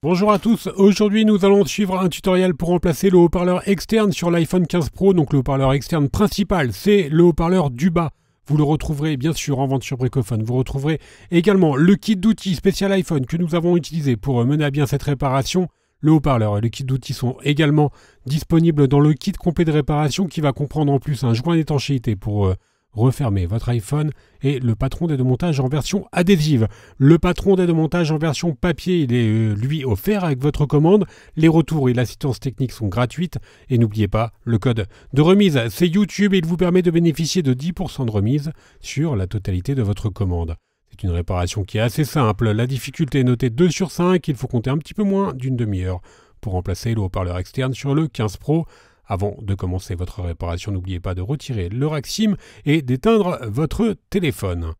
Bonjour à tous, aujourd'hui nous allons suivre un tutoriel pour remplacer le haut-parleur externe sur l'iPhone 15 Pro. Donc le haut-parleur externe principal, c'est le haut-parleur du bas. Vous le retrouverez bien sûr en vente sur Bricophone. Vous retrouverez également le kit d'outils spécial iPhone que nous avons utilisé pour mener à bien cette réparation. Le haut-parleur et le kit d'outils sont également disponibles dans le kit complet de réparation qui va comprendre en plus un joint d'étanchéité pour refermer votre iPhone et le patron d'aide au montage en version adhésive. Le patron d'aide au montage en version papier, il est lui offert avec votre commande. Les retours et l'assistance technique sont gratuites. Et n'oubliez pas, le code de remise, c'est YouTube et il vous permet de bénéficier de 10% de remise sur la totalité de votre commande. C'est une réparation qui est assez simple. La difficulté est notée 2 sur 5. Il faut compter un petit peu moins d'une demi-heure pour remplacer le haut-parleur externe sur le 15 Pro. Avant de commencer votre réparation, n'oubliez pas de retirer le rack SIM et d'éteindre votre téléphone.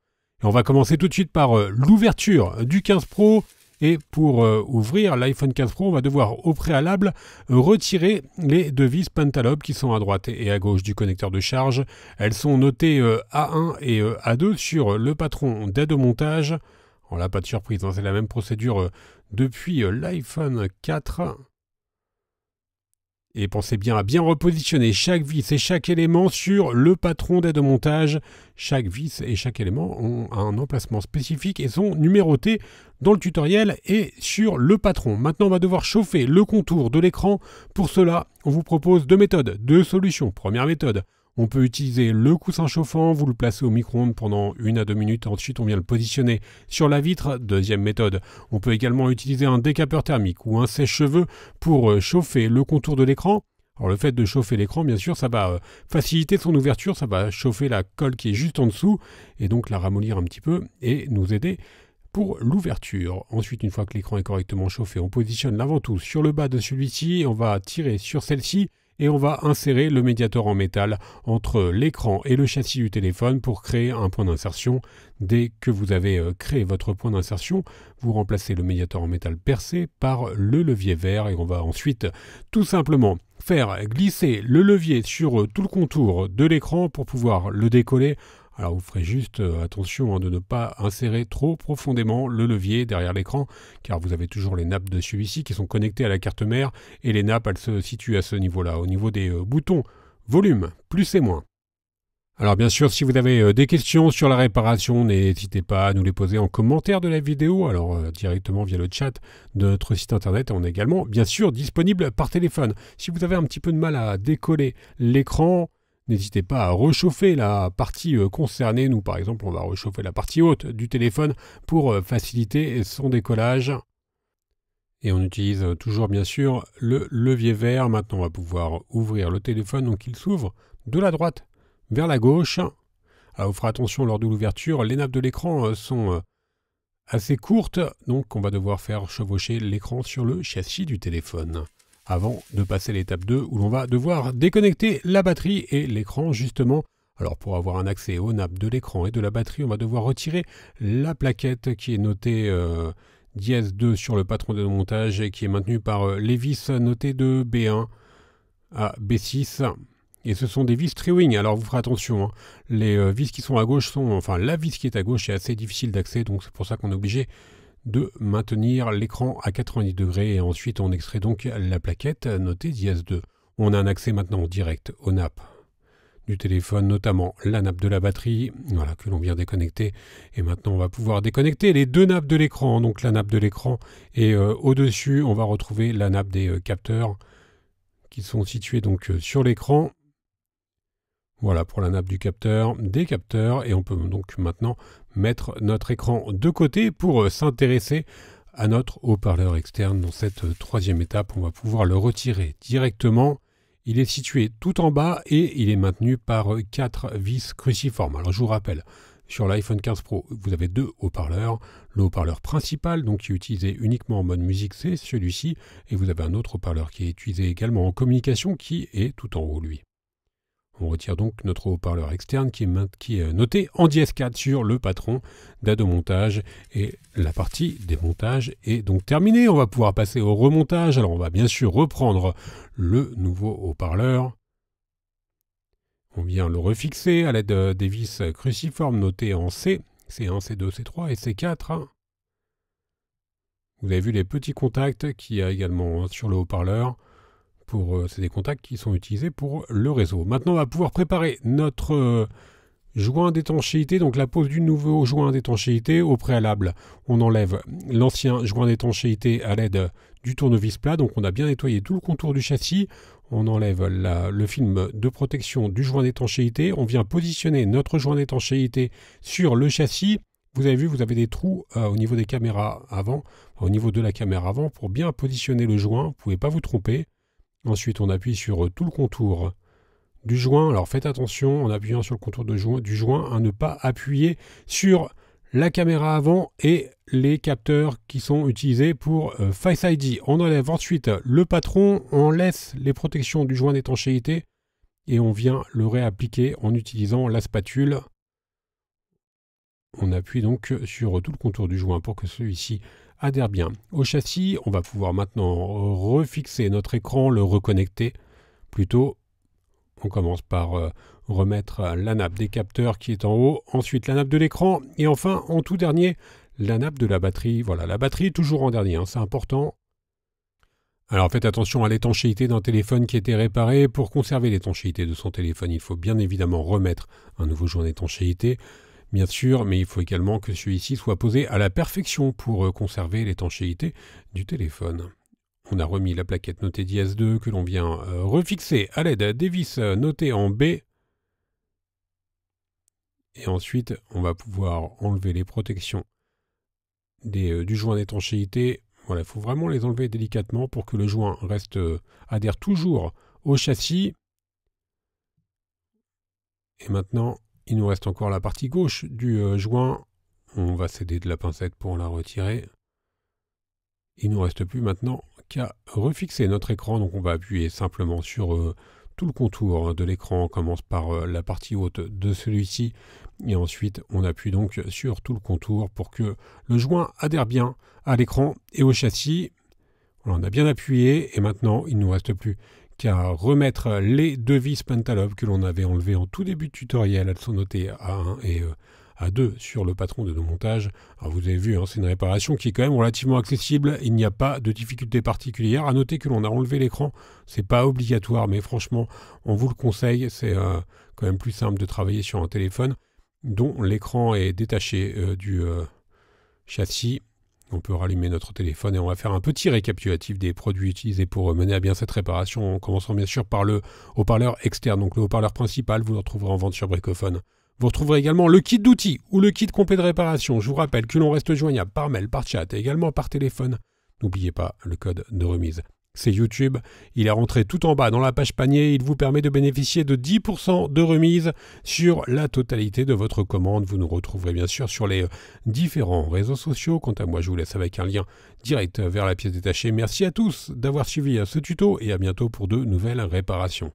Et on va commencer tout de suite par l'ouverture du 15 Pro. Et pour ouvrir l'iPhone 15 Pro, on va devoir au préalable retirer les deux vis Pentalobe qui sont à droite et à gauche du connecteur de charge. Elles sont notées A1 et A2 sur le patron d'aide au montage. Alors là, pas de surprise, hein, c'est la même procédure depuis l'iPhone 4. Et pensez bien à bien repositionner chaque vis et chaque élément sur le patron d'aide au montage. Chaque vis et chaque élément ont un emplacement spécifique et sont numérotés dans le tutoriel et sur le patron. Maintenant, on va devoir chauffer le contour de l'écran. Pour cela, on vous propose deux méthodes, deux solutions. Première méthode, on peut utiliser le coussin chauffant, vous le placez au micro-ondes pendant 1 à 2 minutes, ensuite on vient le positionner sur la vitre. Deuxième méthode, on peut également utiliser un décapeur thermique ou un sèche-cheveux pour chauffer le contour de l'écran. Alors le fait de chauffer l'écran, bien sûr, ça va faciliter son ouverture, ça va chauffer la colle qui est juste en dessous et donc la ramollir un petit peu et nous aider pour l'ouverture. Ensuite, une fois que l'écran est correctement chauffé, on positionne la ventouse sur le bas de celui-ci, on va tirer sur celle-ci et on va insérer le médiator en métal entre l'écran et le châssis du téléphone pour créer un point d'insertion. Dès que vous avez créé votre point d'insertion, vous remplacez le médiator en métal percé par le levier vert et on va ensuite tout simplement faire glisser le levier sur tout le contour de l'écran pour pouvoir le décoller. Alors vous ferez juste attention de ne pas insérer trop profondément le levier derrière l'écran car vous avez toujours les nappes de celui-ci qui sont connectées à la carte mère et les nappes elles se situent à ce niveau-là, au niveau des boutons volume, plus et moins. Alors bien sûr, si vous avez des questions sur la réparation, n'hésitez pas à nous les poser en commentaire de la vidéo, alors directement via le chat de notre site internet. On est également bien sûr disponible par téléphone. Si vous avez un petit peu de mal à décoller l'écran, n'hésitez pas à rechauffer la partie concernée. Nous, par exemple, on va réchauffer la partie haute du téléphone pour faciliter son décollage. Et on utilise toujours, bien sûr, le levier vert. Maintenant, on va pouvoir ouvrir le téléphone. Donc, il s'ouvre de la droite vers la gauche. Alors, vous ferez attention lors de l'ouverture. Les nappes de l'écran sont assez courtes. Donc, on va devoir faire chevaucher l'écran sur le châssis du téléphone avant de passer à l'étape 2 où l'on va devoir déconnecter la batterie et l'écran justement. Alors pour avoir un accès aux nappes de l'écran et de la batterie, on va devoir retirer la plaquette qui est notée dièse 2 sur le patron de montage et qui est maintenue par les vis notées de B1 à B6. Et ce sont des vis Triwing. Alors vous ferez attention, les vis qui sont à gauche sont, enfin la vis qui est à gauche est assez difficile d'accès, donc c'est pour ça qu'on est obligé de maintenir l'écran à 90 degrés et ensuite on extrait donc la plaquette notée dièse 2. On a un accès maintenant direct aux nappes du téléphone, notamment la nappe de la batterie, voilà, que l'on vient déconnecter. Et maintenant on va pouvoir déconnecter les deux nappes de l'écran, donc la nappe de l'écran et au-dessus on va retrouver la nappe des capteurs qui sont situés donc sur l'écran. Voilà pour la nappe du capteur, des capteurs, et on peut donc maintenant mettre notre écran de côté pour s'intéresser à notre haut-parleur externe. Dans cette troisième étape, on va pouvoir le retirer directement. Il est situé tout en bas et il est maintenu par 4 vis cruciformes. Alors je vous rappelle, sur l'iPhone 15 Pro, vous avez deux haut-parleurs. Le haut-parleur principal, donc qui est utilisé uniquement en mode musique, c'est celui-ci, et vous avez un autre haut-parleur qui est utilisé également en communication qui est tout en haut, lui. On retire donc notre haut-parleur externe qui est noté en dièse 4 sur le patron d'aide au montage. Et la partie démontage est donc terminée. On va pouvoir passer au remontage. Alors on va bien sûr reprendre le nouveau haut-parleur. On vient le refixer à l'aide des vis cruciformes notées en C. C1, C2, C3 et C4. Vous avez vu les petits contacts qu'il y a également sur le haut-parleur. C'est des contacts qui sont utilisés pour le réseau. Maintenant, on va pouvoir préparer notre joint d'étanchéité, donc la pose du nouveau joint d'étanchéité. Au préalable, on enlève l'ancien joint d'étanchéité à l'aide du tournevis plat. Donc on a bien nettoyé tout le contour du châssis. On enlève le film de protection du joint d'étanchéité. On vient positionner notre joint d'étanchéité sur le châssis. Vous avez vu, vous avez des trous au niveau des caméras avant, au niveau de la caméra avant, pour bien positionner le joint. Vous ne pouvez pas vous tromper. Ensuite, on appuie sur tout le contour du joint. Alors faites attention en appuyant sur le contour du joint à ne pas appuyer sur la caméra avant et les capteurs qui sont utilisés pour Face ID. On enlève ensuite le patron, on laisse les protections du joint d'étanchéité et on vient le réappliquer en utilisant la spatule. On appuie donc sur tout le contour du joint pour que celui-ci adhère bien au châssis. On va pouvoir maintenant refixer notre écran, le reconnecter. Plutôt, on commence par remettre la nappe des capteurs qui est en haut, ensuite la nappe de l'écran et enfin, en tout dernier, la nappe de la batterie. Voilà, la batterie toujours en dernier, c'est important. Alors faites attention à l'étanchéité d'un téléphone qui était réparé. Pour conserver l'étanchéité de son téléphone, il faut bien évidemment remettre un nouveau joint d'étanchéité. Bien sûr, mais il faut également que celui-ci soit posé à la perfection pour conserver l'étanchéité du téléphone. On a remis la plaquette notée d'IS2 que l'on vient refixer à l'aide des vis notées en B. Et ensuite, on va pouvoir enlever les protections du joint d'étanchéité. Voilà, il faut vraiment les enlever délicatement pour que le joint adhère toujours au châssis. Et maintenant, il nous reste encore la partie gauche du joint. On va s'aider de la pincette pour la retirer. Il ne nous reste plus maintenant qu'à refixer notre écran. Donc on va appuyer simplement sur tout le contour de l'écran. On commence par la partie haute de celui-ci. Et ensuite, on appuie donc sur tout le contour pour que le joint adhère bien à l'écran et au châssis. Voilà, on a bien appuyé et maintenant, il ne nous reste plus qu'à remettre les deux vis Pentalobe que l'on avait enlevées en tout début de tutoriel. Elles sont notées A1 et A2 sur le patron de nos montages. Alors vous avez vu, hein, c'est une réparation qui est quand même relativement accessible. Il n'y a pas de difficulté particulière. À noter que l'on a enlevé l'écran. C'est pas obligatoire, mais franchement, on vous le conseille. C'est quand même plus simple de travailler sur un téléphone dont l'écran est détaché du châssis. On peut rallumer notre téléphone et on va faire un petit récapitulatif des produits utilisés pour mener à bien cette réparation, en commençant bien sûr par le haut-parleur externe. Donc le haut-parleur principal, vous le retrouverez en vente sur Bricophone. Vous retrouverez également le kit d'outils ou le kit complet de réparation. Je vous rappelle que l'on reste joignable par mail, par chat et également par téléphone. N'oubliez pas le code de remise. C'est YouTube, il est rentré tout en bas dans la page panier, il vous permet de bénéficier de 10% de remise sur la totalité de votre commande. Vous nous retrouverez bien sûr sur les différents réseaux sociaux. Quant à moi, je vous laisse avec un lien direct vers la pièce détachée. Merci à tous d'avoir suivi ce tuto et à bientôt pour de nouvelles réparations.